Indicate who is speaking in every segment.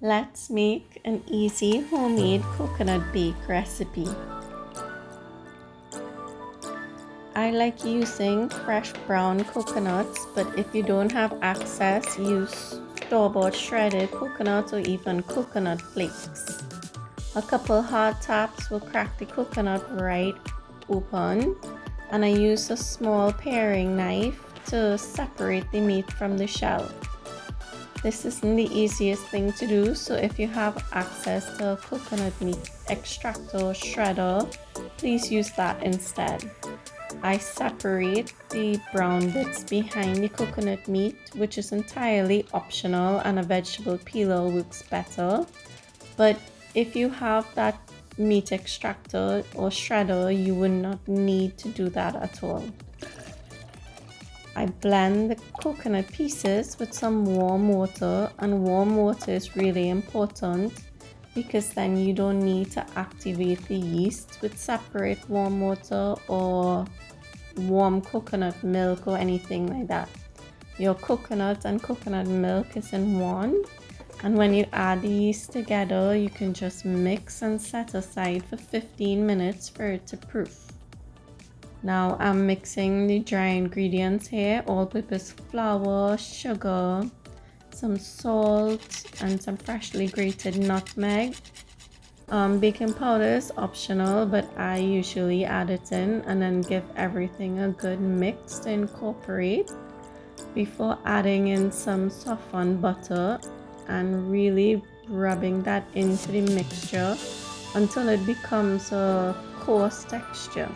Speaker 1: Let's make an easy homemade coconut bake recipe. I like using fresh brown coconuts, but if you don't have access, use store-bought shredded coconut or even coconut flakes. A couple hard taps will crack the coconut right open, and I use a small paring knife to separate the meat from the shell. This isn't the easiest thing to do, so if you have access to a coconut meat extractor or shredder, please use that instead. I separate the brown bits behind the coconut meat, which is entirely optional, and a vegetable peeler works better. But if you have that meat extractor or shredder, you would not need to do that at all. I blend the coconut pieces with some warm water, and warm water is really important because then you don't need to activate the yeast with separate warm water or warm coconut milk or anything like that. Your coconut and coconut milk is in one, and when you add the yeast together, you can just mix and set aside for 15 minutes for it to proof. Now I'm mixing the dry ingredients here: all-purpose flour, sugar, some salt, and some freshly grated nutmeg. Baking powder is optional, but I usually add it in and then give everything a good mix to incorporate before adding in some softened butter and really rubbing that into the mixture until it becomes a coarse texture.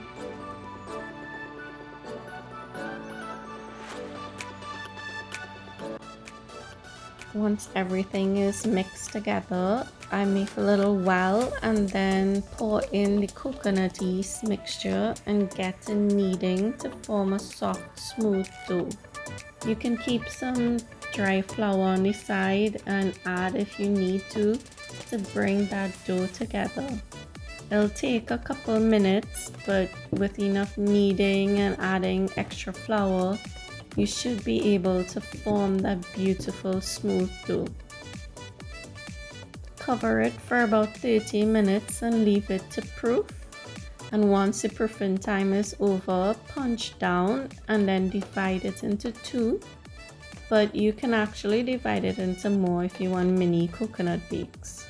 Speaker 1: Once everything is mixed together, I make a little well and then pour in the coconut yeast mixture and get it kneading to form a soft, smooth dough. You can keep some dry flour on the side and add if you need to bring that dough together. It'll take a couple minutes, but with enough kneading and adding extra flour, you should be able to form that beautiful smooth dough. Cover it for about 30 minutes and leave it to proof. And once the proofing time is over, punch down and then divide it into two. But you can actually divide it into more if you want mini coconut bakes.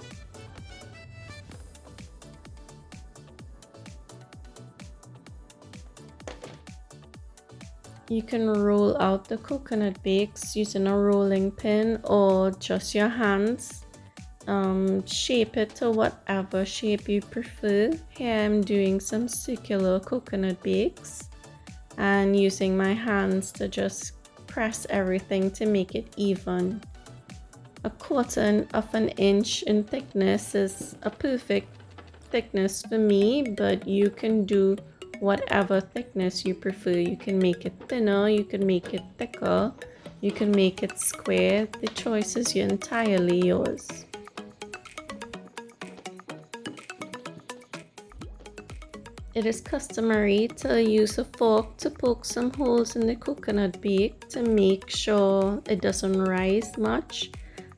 Speaker 1: You can roll out the coconut bakes using a rolling pin or just your hands. Shape it to whatever shape you prefer. Here I'm doing some circular coconut bakes and using my hands to just press everything to make it even. A quarter of an inch in thickness is a perfect thickness for me, but you can do whatever thickness you prefer. You can make it thinner, you can make it thicker, you can make it square. The choice is entirely yours. It is customary to use a fork to poke some holes in the coconut bake to make sure it doesn't rise much,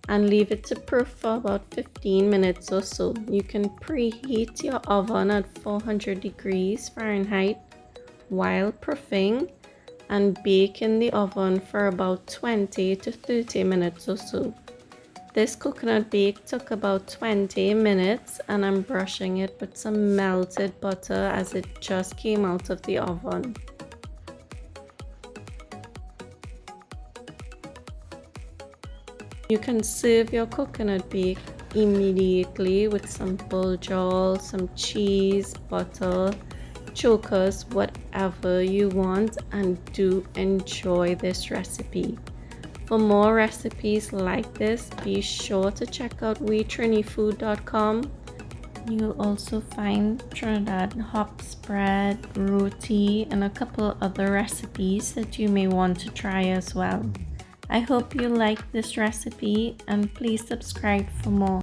Speaker 1: and leave it to proof for about 15 minutes or so. You can preheat your oven at 400 degrees Fahrenheit while proofing and bake in the oven for about 20 to 30 minutes or so. This coconut bake took about 20 minutes, and I'm brushing it with some melted butter as it just came out of the oven. You can serve your coconut bake immediately with some buljol, some cheese, butter, chokas, whatever you want, and do enjoy this recipe. For more recipes like this, be sure to check out WeTriniFood.com. You'll also find Trinidad hop spread, roti, and a couple other recipes that you may want to try as well. I hope you like this recipe, and please subscribe for more.